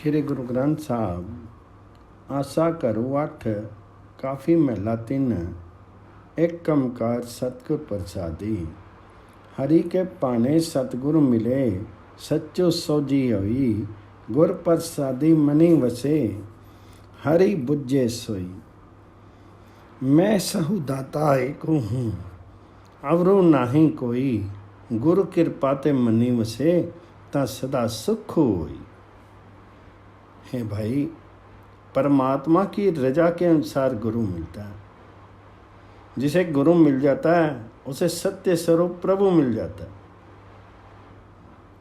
श्री गुरु ग्रंथ साहब आसा करो 8 काफ़ी महला 3 एक कमकार सतगुर प्रसादी। हरि के पाने सतगुरु मिले सच्चो सोजी होई। गुर प्रसादी मनी वसे हरि बुझे सोई। मैं सहु दाता एक हूँ अवरो नाही कोई। गुरु कृपा ते मनी वसे ता सदा सुख होई। है भाई, परमात्मा की रजा के अनुसार गुरु मिलता है। जिसे गुरु मिल जाता है उसे सत्य स्वरूप प्रभु मिल जाता है।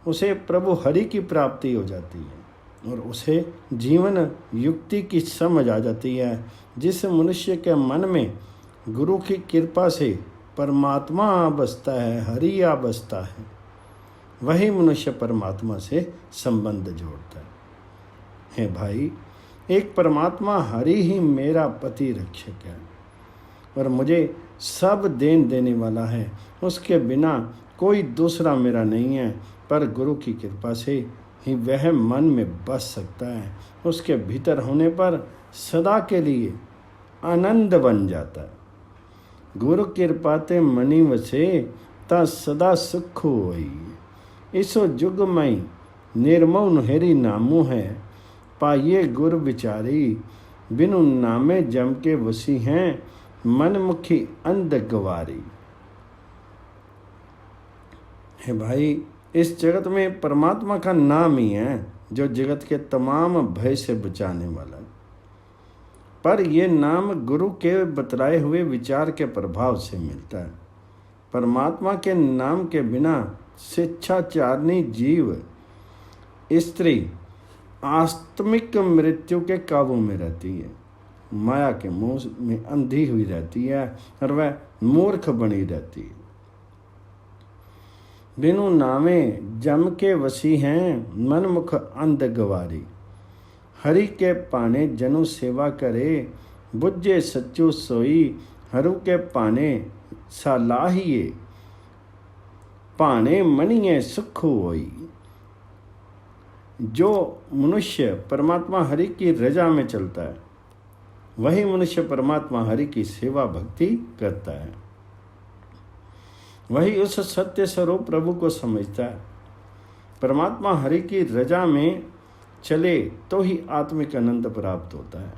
उसे प्रभु हरि की प्राप्ति हो जाती है और उसे जीवन युक्ति की समझ आ जाती है। जिस मनुष्य के मन में गुरु की कृपा से परमात्मा आ बसता है, हरि आ बसता है, वही मनुष्य परमात्मा से संबंध जोड़ता है भाई। एक परमात्मा हरि ही मेरा पति रक्षक है और मुझे सब देने वाला है। उसके बिना कोई दूसरा मेरा नहीं है, पर गुरु की कृपा से ही वह मन में बस सकता है। उसके भीतर होने पर सदा के लिए आनंद बन जाता है। गुरु कृपा ते मनी वसे ता सदा सुख होई। इसो जुग मई निर्मौ हेरी नामू है। पाइये गुर विचारी बिनु नामे जम के वसी हैं मनमुखी अंध गवारी। है भाई, इस जगत में परमात्मा का नाम ही है जो जगत के तमाम भय से बचाने वाला है। पर यह नाम गुरु के बतलाए हुए विचार के प्रभाव से मिलता है। परमात्मा के नाम के बिना शिक्षाचारणी जीव स्त्री आत्मिक मृत्यु के काबू में रहती है, माया के मोह में अंधी हुई रहती है और वह मूर्ख बनी रहती है। बिनु नामे जम के वसी हैं मनमुख अंध गवारी। हरि के पाने जनु सेवा करे बुझे सच्चो सोई। हरु के पाने सालाहिए पाने मनिए सुख होई। जो मनुष्य परमात्मा हरि की रजा में चलता है वही मनुष्य परमात्मा हरि की सेवा भक्ति करता है। वही उस सत्य स्वरूप प्रभु को समझता है। परमात्मा हरि की रजा में चले तो ही आत्मिक आनंद प्राप्त होता है।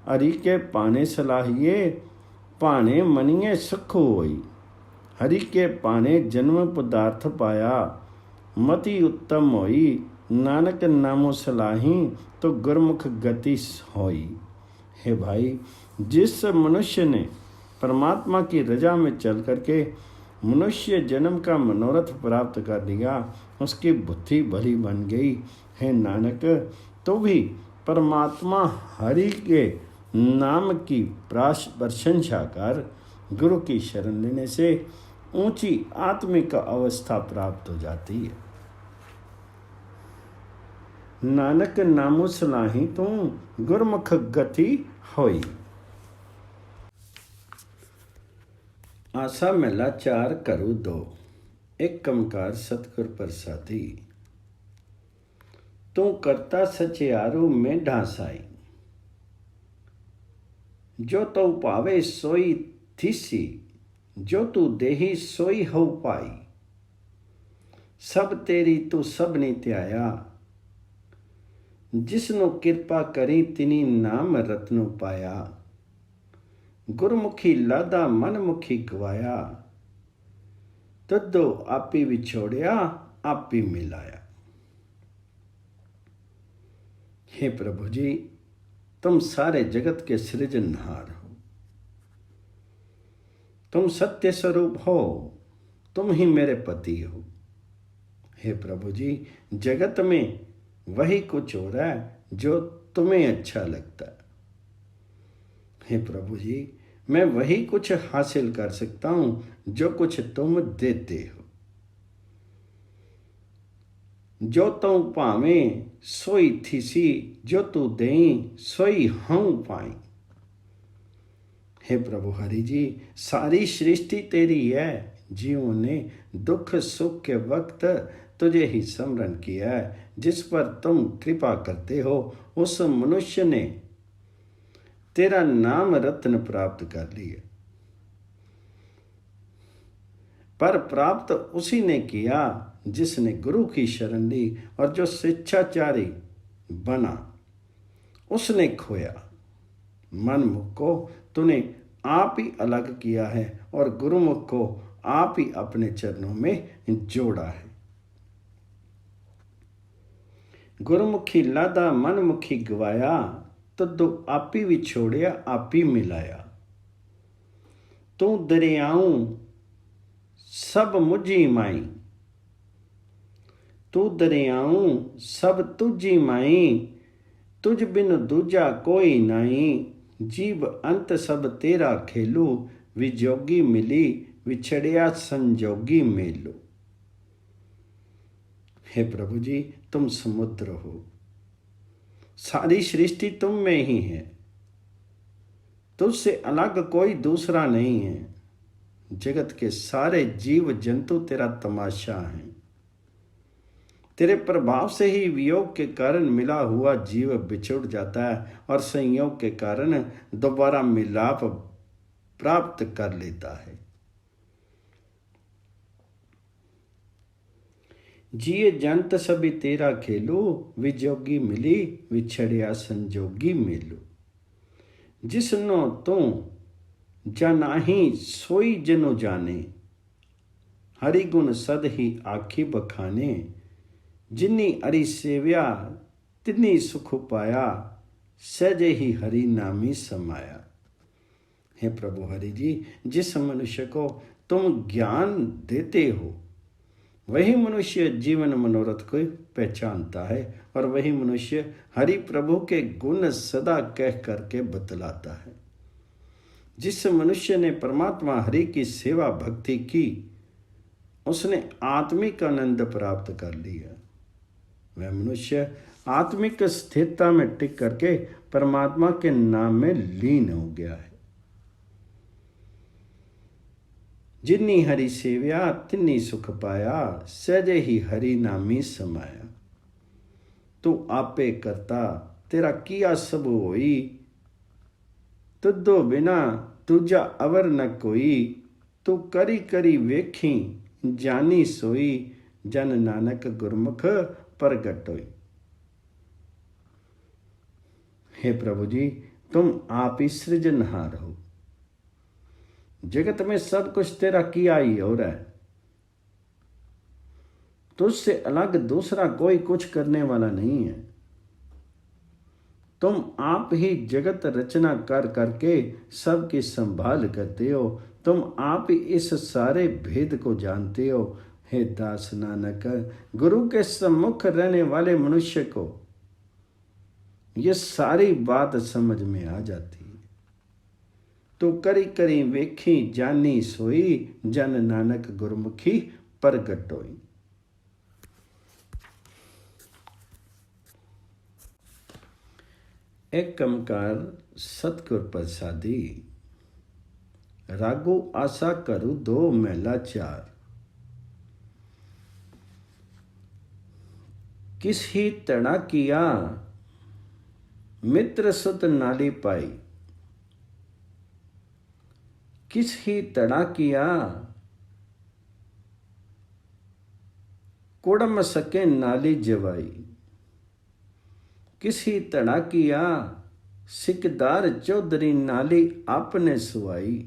हरि के पाने सलाहिए पाने मनिए सुख होई। हरि के पाने जन्म पदार्थ पाया मति उत्तम होई। नानक नामो सलाही तो गुरमुख गति होई। हे भाई, जिस मनुष्य ने परमात्मा की रजा में चल करके मनुष्य जन्म का मनोरथ प्राप्त कर लिया, उसकी बुद्धि भली बन गई। हे नानक, तो भी परमात्मा हरि के नाम की प्रशंसा कर गुरु की शरण लेने से ऊंची आत्मिक अवस्था प्राप्त हो जाती है। नानक नामो सलाही तू गुरमुख गति होई। आसा महला 4 करू 2 एक कमकार सतगुर प्रसादी। तू करता सचियारू में ढासाई। जो तो पावे सोई थीसी। जो तू देही सोई हो पाई। सब तेरी तू सब ने त्याया। जिसनो कृपा करी तिनी नाम रत्नो पाया। गुरमुखी लादा मनमुखी गवाया। तद्दो आपी विछोड़िया आपी मिलाया। हे प्रभु जी, तुम सारे जगत के सृजनहार हो। तुम सत्य स्वरूप हो। तुम ही मेरे पति हो। हे प्रभु जी, जगत में वही कुछ हो रहा है जो तुम्हें अच्छा लगता है। हे प्रभु जी, मैं वही कुछ हासिल कर सकता हूं जो कुछ तुम देते हो। जो तू पावे सोई थीसी। जो तू देई सोई हूं पाई। हे प्रभु हरि जी, सारी सृष्टि तेरी है। जीवों ने दुख सुख के वक्त तुझे ही स्मरण किया है। जिस पर तुम कृपा करते हो उस मनुष्य ने तेरा नाम रत्न प्राप्त कर लिया, पर प्राप्त उसी ने किया जिसने गुरु की शरण ली, और जो स्वेच्छाचारी बना उसने खोया। मनमुख को तूने आप ही अलग किया है और गुरुमुख को आप ही अपने चरणों में जोड़ा है। गुरमुखी लादा मनमुखी गवाया, तदो आपी विछोड़िया आपी मिलाया। तू दरियाऊं सब मुझी माई, तू दरियाऊं सब तुझी माई, तुझ बिन दूजा कोई नाई। जीव अंत सब तेरा खेलू, विजोगी मिली विछड़िया संजोगी मेलू। हे प्रभु जी, तुम समुद्र हो, सारी सृष्टि तुम में ही है, तुझसे अलग कोई दूसरा नहीं है। जगत के सारे जीव जंतु तेरा तमाशा हैं। तेरे प्रभाव से ही वियोग के कारण मिला हुआ जीव बिछुड़ जाता है और संयोग के कारण दोबारा मिलाप प्राप्त कर लेता है। जिए जंत सभी तेरा खेलू, विजोगी मिली विछड़िया संजोगी मेलू। जिसनो तू जानाही सोई जनु जाने, हरि गुण सद ही आखी बखाने। जिन्नी हरि सेव्या तिन्नी सुख पाया, सहजे ही हरि नामी समाया। हे प्रभु हरि जी, जिस मनुष्य को तुम ज्ञान देते हो वही मनुष्य जीवन मनोरथ को पहचानता है, और वही मनुष्य हरि प्रभु के गुण सदा कह करके बतलाता है। जिस मनुष्य ने परमात्मा हरि की सेवा भक्ति की, उसने आत्मिक आनंद प्राप्त कर लिया। वह मनुष्य आत्मिक स्थिरता में टिक करके परमात्मा के नाम में लीन हो गया है। जिन्नी हरि सेव्या तिन्नी सुख पाया, सहजे ही हरि नामी समाया। तू आपे करता तेरा किया सब होई, तुदो बिना दूजा अवर न कोई। तू करी करी वेखी जानी सोई, जन नानक गुरमुख प्रगट होई। हे प्रभु जी, तुम आप ही सृजनहार हो। जगत में सब कुछ तेरा किया ही हो रहा है, तुझसे अलग दूसरा कोई कुछ करने वाला नहीं है। तुम आप ही जगत रचना कर करके सबकी संभाल करते हो। तुम आप ही इस सारे भेद को जानते हो। हे दास नानक, गुरु के सम्मुख रहने वाले मनुष्य को ये सारी बात समझ में आ जाती है। तो करी करी वेखी जानी सोई, जन नानक गुरमुखी प्रगट होई। एक कमकार सतगुर प्रसादी, रागो आशा करू दो महला चार। किस ही तड़ा किया मित्र सुत नाली पाई। किस ही तड़ा किया कुड़म सके नाली जवाई। किस ही तड़ा किया सिकदार चौधरी नाली आपने सुवाई।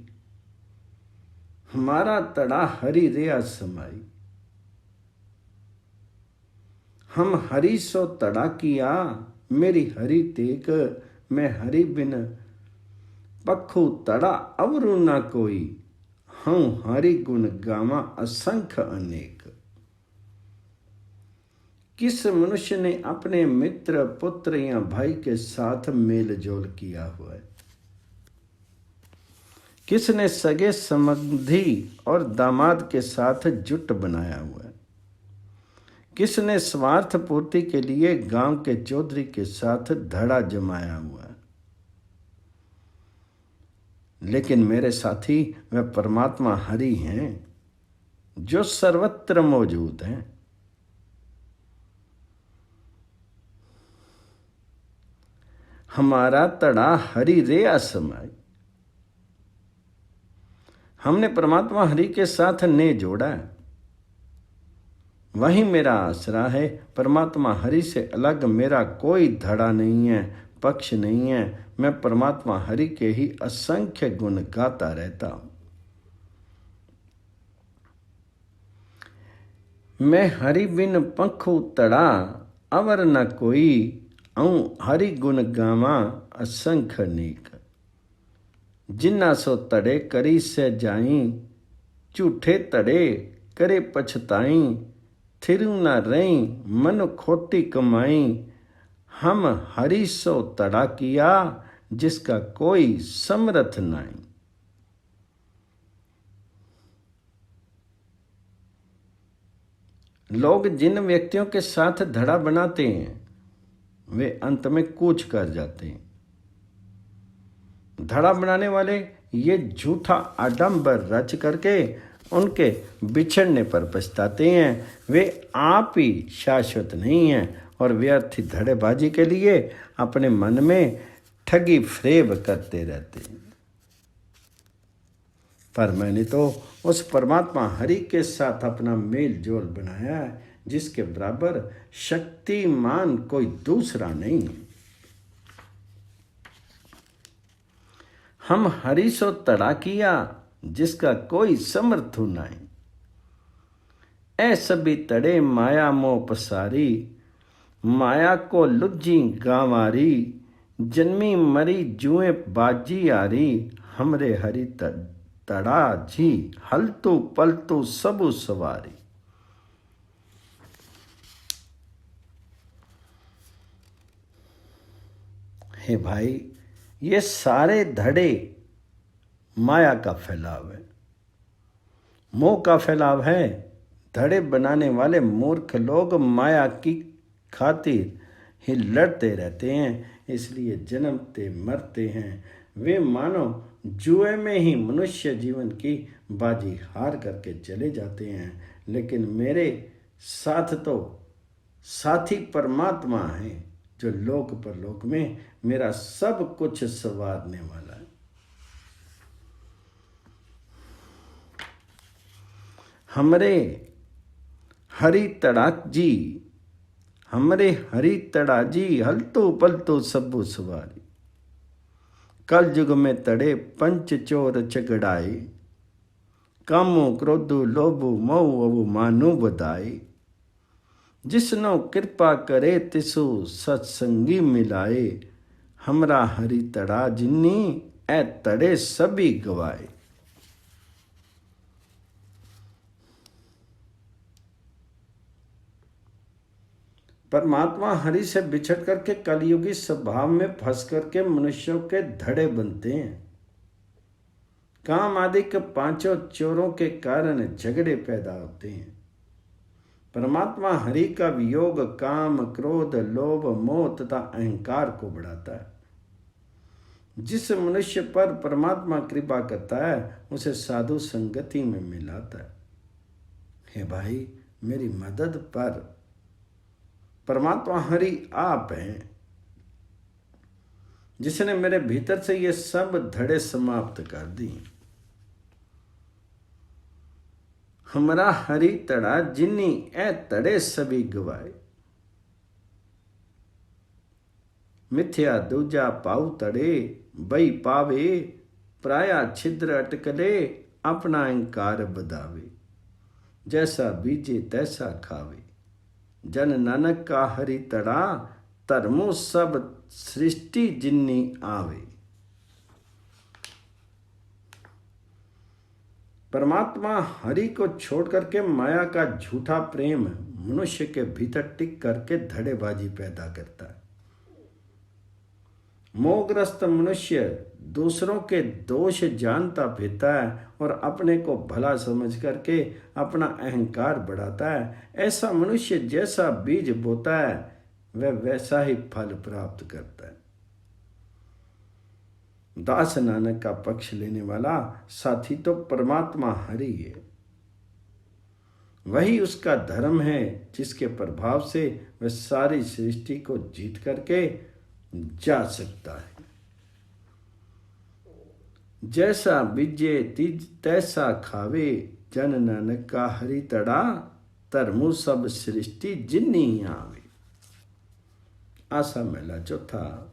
हमारा तड़ा हरि रिया समाई। हम हरि सो तड़ा किया मेरी हरि तेक। मैं हरि बिन पखु तड़ा अवरु ना कोई। हूँ हरि गुण गावा असंख्य अनेक। किस मनुष्य ने अपने मित्र पुत्र या भाई के साथ मेल जोल किया हुआ है। किसने सगे संबंधी और दामाद के साथ जुट बनाया हुआ है। किसने स्वार्थ पूर्ति के लिए गांव के चौधरी के साथ धड़ा जमाया हुआ है। लेकिन मेरे साथी वह परमात्मा हरि हैं जो सर्वत्र मौजूद हैं। हमारा तड़ा हरि रे असमाई। हमने परमात्मा हरि के साथ ने जोड़ा है, वही मेरा आसरा है। परमात्मा हरि से अलग मेरा कोई धड़ा नहीं है, पक्ष नहीं है। मैं परमात्मा हरि के ही असंख्य गुण गाता रहता हूं। मैं हरि बिन पंखु तड़ा अवर न कोई, अऊं हरि गुण गावा असंख्य नीक। जिन्ना सो तड़े करी से जाई, झूठे तड़े करे पछताई। थिरु न रही मन खोटी कमाई, हम हरि सो तड़ा किया जिसका कोई समर्थ नहीं। लोग जिन व्यक्तियों के साथ धड़ा बनाते हैं वे अंत में कूच कर जाते हैं। धड़ा बनाने वाले ये झूठा आडंबर रच करके उनके बिछड़ने पर पछताते हैं। वे आप ही शाश्वत नहीं हैं और व्यर्थ धड़ेबाजी के लिए अपने मन में ठगी फ्रेब करते रहते हैं। पर मैंने तो उस परमात्मा हरि के साथ अपना मेल जोल बनाया है जिसके बराबर शक्तिमान कोई दूसरा नहीं है। हम हरि सो तड़ा किया जिसका कोई समर्थ नहीं। ऐ सभी तड़े माया मोह पसारी, माया को लुज्जी गांवारी। जन्मी मरी जुए बाजी आरी, हमरे हरि तड़ा जी हलतू पलतू सबु सवारी। हे भाई, ये सारे धड़े माया का फैलाव है, मोह का फैलाव है। धड़े बनाने वाले मूर्ख लोग माया की खातिर ही लड़ते रहते हैं, इसलिए जन्मते मरते हैं। वे मानो जुए में ही मनुष्य जीवन की बाजी हार करके चले जाते हैं। लेकिन मेरे साथ तो साथी परमात्मा है जो लोक परलोक में मेरा सब कुछ संवारने वाला है। हमरे हरि तड़ा जी, हमरे हरि तड़ा जी हलतू पलतू सबू सवारी। कल युग में तड़े पंच चोर चगड़ाए, कामो क्रोधु लोभु मोह अवु मानु बदाई। जिसनो कृपा करे तिसु सत्संगी मिलाए, हमरा हरि तड़ा जिन्नी ए तड़े सभी गवाए। परमात्मा हरि से बिछड़ करके कलयुगी स्वभाव में फंस करके मनुष्यों के धड़े बनते हैं। काम आदि के पांचों चोरों के कारण झगड़े पैदा होते हैं। परमात्मा हरि का वियोग काम क्रोध लोभ मोह तथा अहंकार को बढ़ाता है। जिस मनुष्य पर परमात्मा कृपा करता है उसे साधु संगति में मिलाता है। हे भाई, मेरी मदद पर परमात्मा हरि आप हैं जिसने मेरे भीतर से ये सब धड़े समाप्त कर दी। हमरा हरि तड़ा जिन्नी ए तड़े सभी गवाए। मिथ्या दूजा पाऊ तड़े बई पावे, प्राया छिद्र अटकले अपना अहंकार बदावे। जैसा बीजे तैसा खावे, जन नानक का हरि तड़ा धर्मो सब सृष्टि जिन्नी आवे। परमात्मा हरि को छोड़ करके माया का झूठा प्रेम मनुष्य के भीतर टिक करके धड़ेबाजी पैदा करता है। मोहग्रस्त मनुष्य दूसरों के दोष जानता फिरता है और अपने को भला समझ करके अपना अहंकार बढ़ाता है। ऐसा मनुष्य जैसा बीज बोता है वह वैसा ही फल प्राप्त करता है। दास नानक का पक्ष लेने वाला साथी तो परमात्मा हरि है। वही उसका धर्म है जिसके प्रभाव से वह सारी सृष्टि को जीत करके जा सकता है। जैसा बीजे तिज तैसा खावे, जन नानक का हरि तड़ा, धर्मु सब सृष्टि जिन्नी आवे। आसा महला चौथा।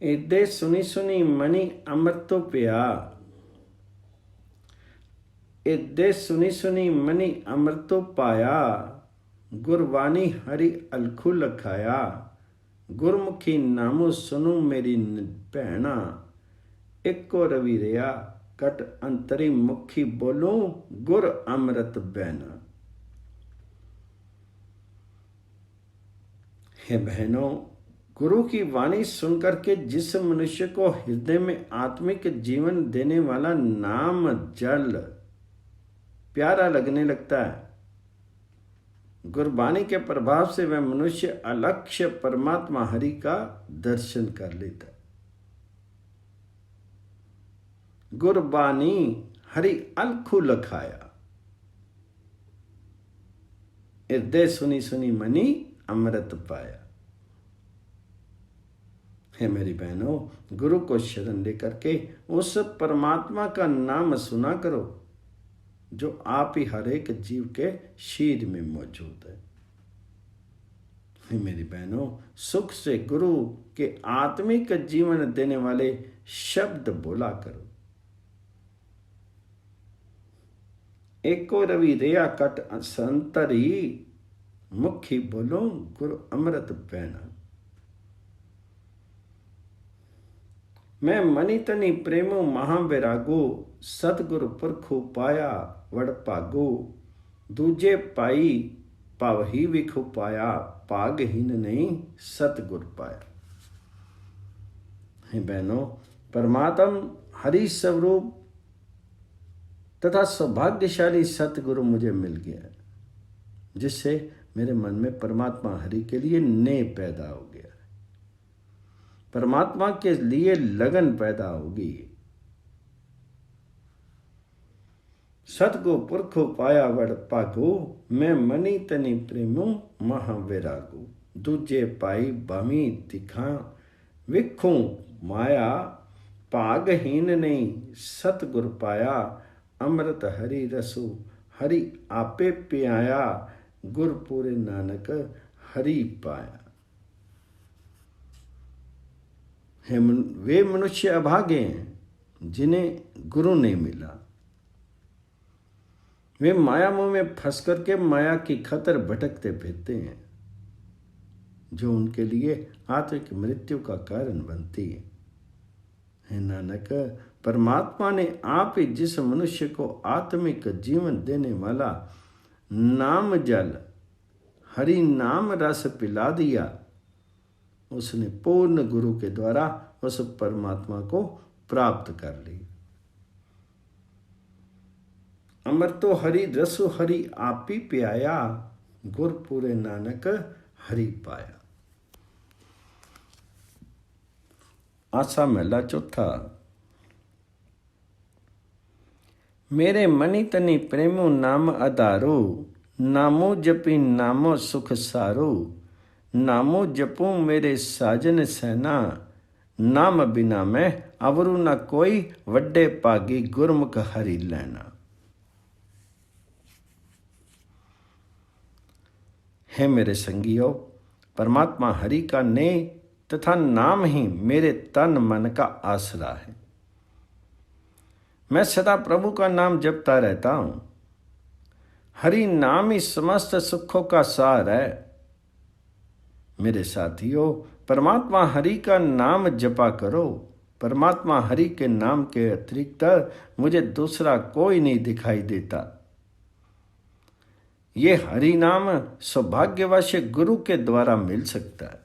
एदे सुनी सुनी मणि अमृत तो पिया, एदे सुनी सुनी मणि अमृत तो पाया, गुरबानी हरि अलखु लखाया, गुरमुखी नामो सुनु मेरी भैना, एको रवि रिया कट अंतरी मुखी बोलो, गुर अमृत बहना। हे बहनों, गुरु की वाणी सुनकर के जिस मनुष्य को हृदय में आत्मिक जीवन देने वाला नाम जल प्यारा लगने लगता है, गुरबाणी के प्रभाव से वह मनुष्य अलक्ष्य परमात्मा हरि का दर्शन कर लेता है। गुरबानी हरि अलखु लखाया, हृदय सुनी सुनी मनी अमृत पाया। है मेरी बहनों, गुरु को शरण लेकर के उस परमात्मा का नाम सुना करो जो आप ही हर एक जीव के शीर में मौजूद है। है मेरी बहनों, सुख से गुरु के आत्मिक जीवन देने वाले शब्द बोला करो। एको रवि रेया कट संतरी, मुखी बोलो गुरु अमृत बहना। मैं मनि तनि प्रेमो महाविरागो, सतगुरु पुरखु पाया वड़ भागो, दूजे पाई पाव ही विखु पाया, पागहीन नहीं सतगुर पाया। हे बहनों, परमात्म हरि स्वरूप तथा सौभाग्यशाली सतगुरु मुझे मिल गया, जिससे मेरे मन में परमात्मा हरि के लिए नेह पैदा हो गया, परमात्मा के लिए लगन पैदा होगी। सतगु पुरखो पाया वड़ पागो, मैं मनि तनि प्रेमो महाविरागो, दूजे पाई बामी तिखा विखो माया, पागहीन नहीं सतगुर पाया, अमृत हरि रसो हरि आपे पियाया, गुरपुरे नानक हरि पाया। वे मनुष्य अभागे हैं जिन्हें गुरु नहीं मिला। वे माया मोह में फंस करके माया की खतर भटकते फिरते हैं, जो उनके लिए आत्मिक मृत्यु का कारण बनती है। हे नानक, परमात्मा ने आप ही जिस मनुष्य को आत्मिक जीवन देने वाला नाम जल हरि नाम रस पिला दिया, उसने पूर्ण गुरु के द्वारा उस परमात्मा को प्राप्त कर ली। अमृतो हरि रसो हरि आपी पियाया, गुरपुरे नानक हरि पाया। आसा महला चौथा। मेरे मनि तनि प्रेमो नाम आधारो, नामो जपी नामो सुख सारो, नामो जपू मेरे साजन सैना, नाम बिना मैं अवरु न कोई, वड्डे भागी गुरमुख हरि लैना। हे मेरे संगियों, परमात्मा हरि का नेह तथा नाम ही मेरे तन मन का आसरा है। मैं सदा प्रभु का नाम जपता रहता हूँ। हरि नाम ही समस्त सुखों का सार है। मेरे साथियों, परमात्मा हरि का नाम जपा करो। परमात्मा हरि के नाम के अतिरिक्त मुझे दूसरा कोई नहीं दिखाई देता। ये हरि नाम सौभाग्यवश गुरु के द्वारा मिल सकता है।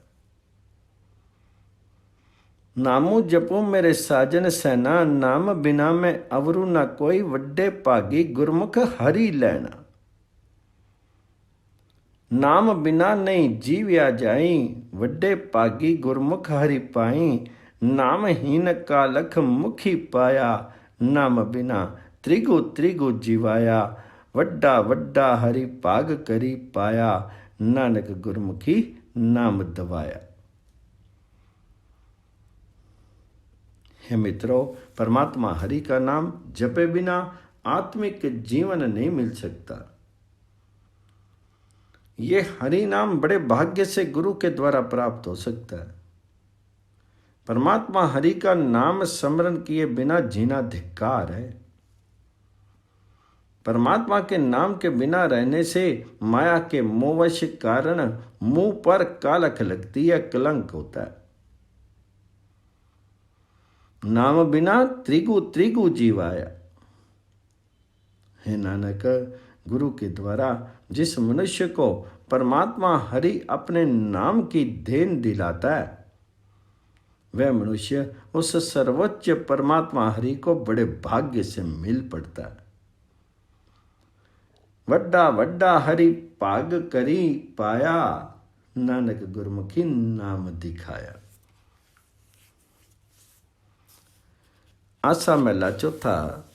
नामो जपो मेरे साजन सैना, नाम बिना मैं अवरु न कोई, वड्डे भागी गुरमुख हरि लैना। नाम बिना नहीं जीव्या जाई, वड्डे भागी गुरमुख हरि पाई। नामहीन का लख मुखी पाया, नाम बिना त्रिगु त्रिगु जीवाया। वड्डा वड्डा हरि भाग करी पाया, नानक गुरमुखी नाम दवाया। हे मित्रों, परमात्मा हरि का नाम जपे बिना आत्मिक जीवन नहीं मिल सकता। ये हरि नाम बड़े भाग्य से गुरु के द्वारा प्राप्त हो सकता है। परमात्मा हरि का नाम स्मरण किए बिना जीना धिक्कार है। परमात्मा के नाम के बिना रहने से माया के मोहवश कारण मुंह पर कालख लगती है, कलंक होता है। नाम बिना त्रिगु त्रिगु जीव आया। हे नानक, गुरु के द्वारा जिस मनुष्य को परमात्मा हरि अपने नाम की देन दिलाता है, वह मनुष्य उस सर्वोच्च परमात्मा हरि को बड़े भाग्य से मिल पड़ता है। वड्डा वड्डा हरि भाग करी पाया, नानक गुरमुखी नाम दिखाया। आसा महला चौथा।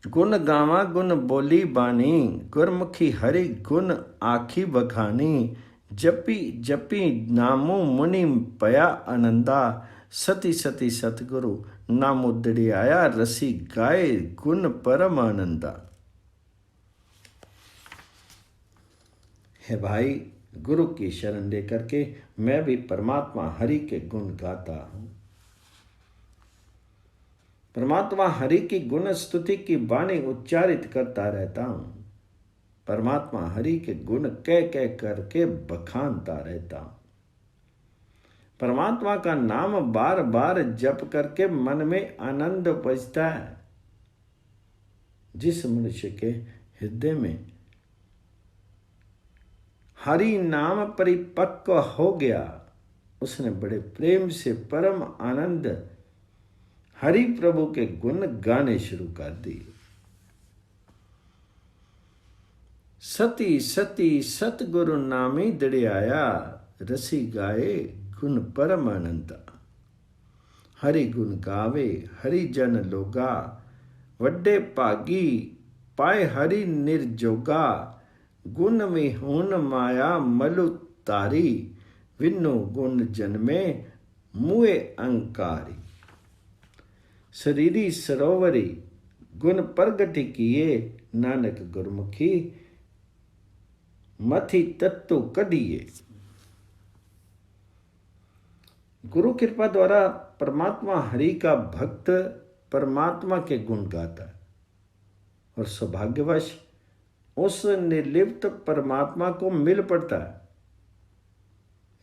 गुण गावा गुण बोली बानी, गुरमुखी हरि गुण आखी बखानी। जपी जपी नामो मुनि पया आनंदा, सती सती सतगुरु नामो दड़ी आया। रसी गाए गुण परम आनंदा। है भाई, गुरु की शरण लेकर के मैं भी परमात्मा हरि के गुण गाता हूँ। परमात्मा हरि की गुण स्तुति की वाणी उच्चारित करता रहता हूँ। परमात्मा हरि के गुण कह कह करके बखानता रहता हूँ। परमात्मा का नाम बार बार जप करके मन में आनंद उपजता है। जिस मनुष्य के हृदय में हरि नाम परिपक्व हो गया, उसने बड़े प्रेम से परम आनंद हरि प्रभु के गुण गाने शुरू कर दिए। सती सती सतगुरु नामी दड़े आया, रसी गाए गुण परम आनंदा। हरि गुण गावे हरि जन लोगा, वड्डे भागी पाए हरि निर्जोगा। गुण विहून माया मलु तारी, विनु गुण जन्मे मुए अंकारी। शरीरी सरोवरी गुण प्रगट किए, नानक गुरमुखी मथि तत्व कढ़िए। गुरु कृपा द्वारा परमात्मा हरि का भक्त परमात्मा के गुण गाता है और सौभाग्यवश उस निर्लिप्त परमात्मा को मिल पड़ता है।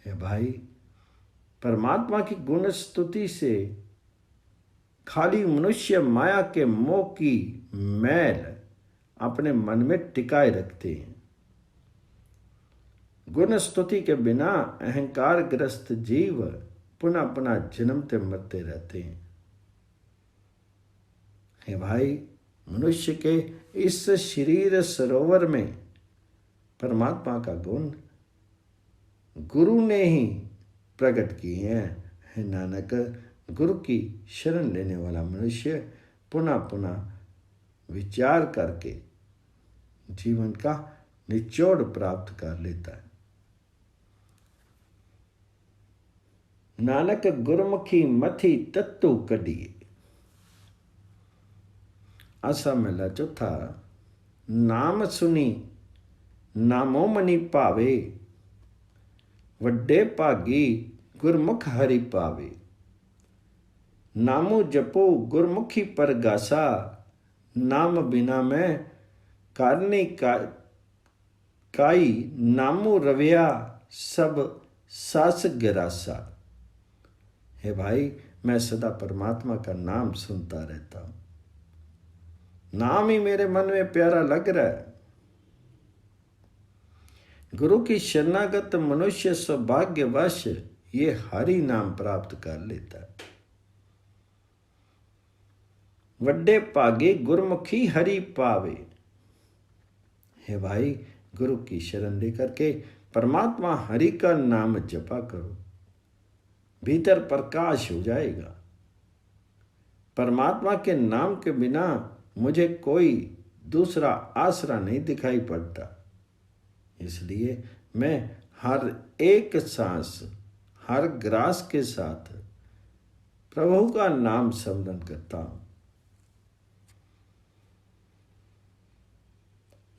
हे भाई, परमात्मा की गुण स्तुति से खाली मनुष्य माया के मोह की मैल अपने मन में टिकाए रखते हैं। गुण स्तुति के बिना अहंकार ग्रस्त जीव पुनः पुनः जन्मते मरते रहते हैं। हे भाई, मनुष्य के इस शरीर सरोवर में परमात्मा का गुण गुरु ने ही प्रकट किए हैं। हे नानक, गुरु की शरण लेने वाला मनुष्य पुनः पुनः विचार करके जीवन का निचोड़ प्राप्त कर लेता है। नानक गुरमुखी मथि तत्तु कढ़िए। आसा महला चौथा। नाम सुनी नामो मनि पावे, वड्डे भागी गुरमुख हरि पावे। नामो जपो गुरमुखी परगासा, नाम बिना मैं कारने काई। नामो रविया सब सास गिरासा। हे भाई, मैं सदा परमात्मा का नाम सुनता रहता हूँ। नाम ही मेरे मन में प्यारा लग रहा है। गुरु की शरणागत मनुष्य सौभाग्यवश ये हरि नाम प्राप्त कर लेता है। वड्डे भागे गुरमुखी हरि पावे। हे भाई, गुरु की शरण लेकर के परमात्मा हरि का नाम जपा करो, भीतर प्रकाश हो जाएगा। परमात्मा के नाम के बिना मुझे कोई दूसरा आसरा नहीं दिखाई पड़ता। इसलिए मैं हर एक सांस, हर ग्रास के साथ प्रभु का नाम स्मरण करता हूं।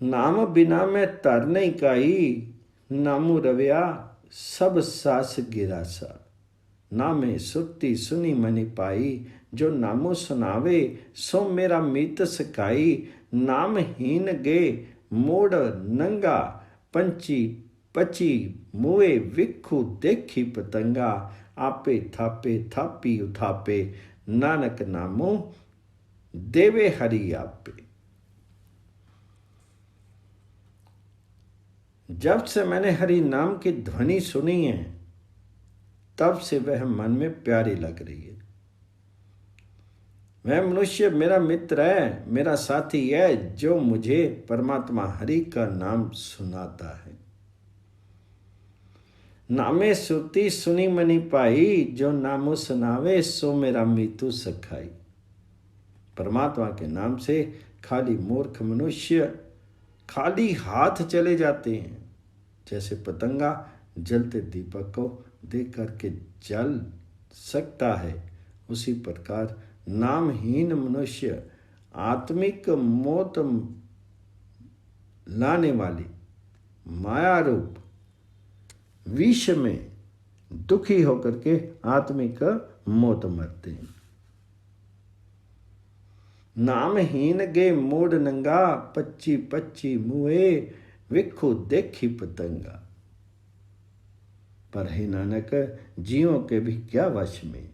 नाम बिना मैं तर नहीं काई, नामू रविया सब सास गिरासा। नामे सुरती सुनी मनि पाई, जो नामो सुनावे सो मेरा मीत सकाई। नामहीन गे मोड़ नंगा, पंची पची मुए विखु देखी पतंगा। आपे थापे थापी उथापे, नानक नामो देवे हरि आपे। जब से मैंने हरि नाम की ध्वनि सुनी है, तब से वह मन में प्यारी लग रही है। वह मनुष्य मेरा मित्र है, मेरा साथी है, जो मुझे परमात्मा हरि का नाम सुनाता है। नामे सुरती सुनी मनि पाई, जो नामो सुनावे सो मेरा मीतु सखाई। परमात्मा के नाम से खाली मूर्ख मनुष्य खाली हाथ चले जाते हैं। जैसे पतंगा जलते दीपक को देख करके जल सकता है, उसी प्रकार नामहीन मनुष्य आत्मिक मौत लाने वाली माया रूप विष में दुखी होकर के आत्मिक मौत मरते हैं। नामहीन गे मोड़ नंगा, पच्ची पच्ची मुए विखु देखी पतंगा। पर हे नानक, जीवों के भी क्या वश में,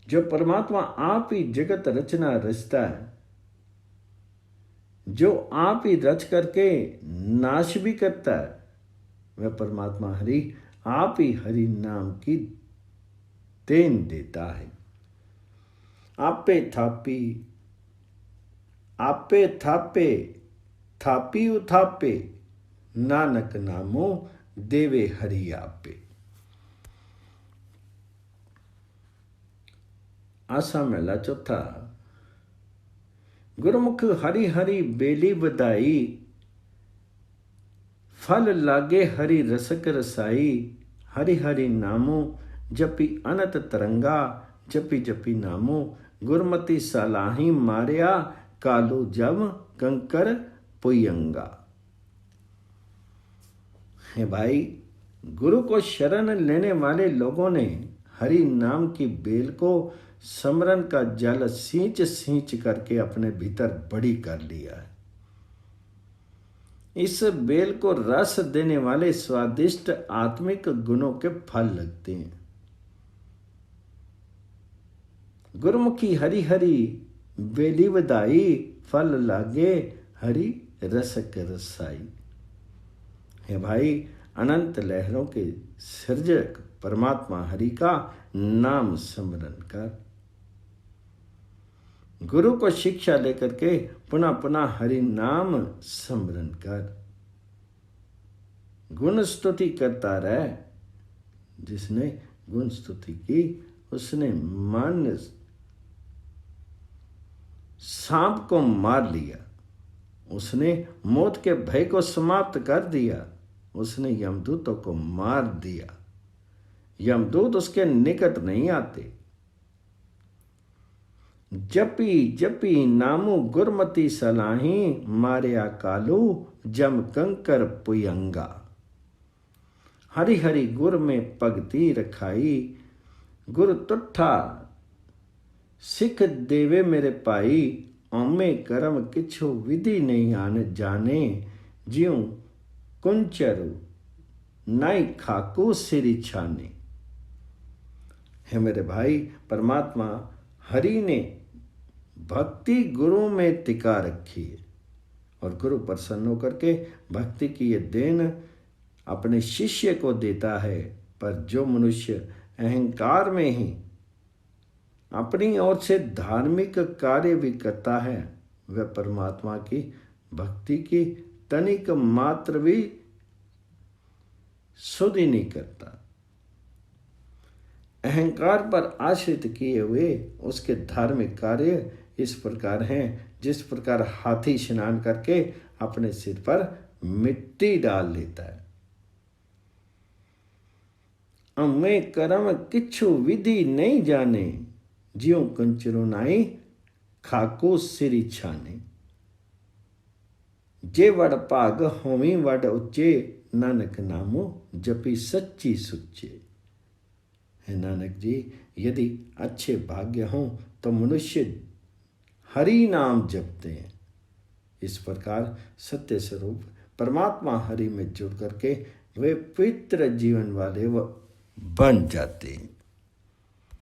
जो परमात्मा आप ही जगत रचना रचता है, जो आप ही रच करके नाश भी करता है, वह परमात्मा हरि आप ही हरि नाम की देन देता है। आपे थापी आपे थापे थापी उथापे, नानक नामो देवे हरि आपे। आसा मेला चौथा। गुरमुख हरि हरि बेली बधाई, फल लागे हरि रसक रसाई। हरि हरि नामो जपी अनत तरंगा, जपी जपी नामो गुरमति सलाही मारिया। कालू जब कंकर पुयंगा। हे भाई, गुरु को शरण लेने वाले लोगों ने हरि नाम की बेल को समरण का जल सींच सींच करके अपने भीतर बड़ी कर लिया है। इस बेल को रस देने वाले स्वादिष्ट आत्मिक गुणों के फल लगते हैं। गुरमुखी हरि हरि बेली बधाई, फल लागे हरि रसक रसाई। हे भाई, अनंत लहरों के सृजक परमात्मा हरि का नाम स्मरण कर। गुरु को शिक्षा लेकर के पुनः पुनः हरि नाम स्मरण कर। गुण स्तुति करता रह। जिसने गुण स्तुति की, उसने मन सांप को मार लिया, उसने मौत के भय को समाप्त कर दिया, उसने यमदूतों को मार दिया। यमदूत उसके निकट नहीं आते। जपी जपी नामु गुरमति सलाही, मारिया कालू जम कंकर पुयंगा। हरि हरि गुर में पगती रखाई, गुर तुठा सिख देवे मेरे पाई। औमे करम किछु विधि नहीं आन जाने, ज्यों कुंचरु नाई खाकू सिरी छाने। है मेरे भाई, परमात्मा हरि ने भक्ति गुरु में टिका रखी है, और गुरु प्रसन्न होकर के भक्ति की ये देन अपने शिष्य को देता है। पर जो मनुष्य अहंकार में ही अपनी ओर से धार्मिक कार्य भी करता है, वह परमात्मा की भक्ति की तनिक मात्र भी सुधि नहीं करता। अहंकार पर आश्रित किए हुए उसके धार्मिक कार्य इस प्रकार हैं, जिस प्रकार हाथी स्नान करके अपने सिर पर मिट्टी डाल लेता है। अम्मे करम किछु विधि नहीं जाने, ज्यों कंचरो नाई खाको सिरि छाने। जे वड भाग होमी वड उच्चे, नानक नामो जपी सच्ची सुच्चे। है नानक जी, यदि अच्छे भाग्य हों तो मनुष्य हरि नाम जपते हैं। इस प्रकार सत्य स्वरूप परमात्मा हरि में जुड़ करके वे पवित्र जीवन वाले बन जाते हैं।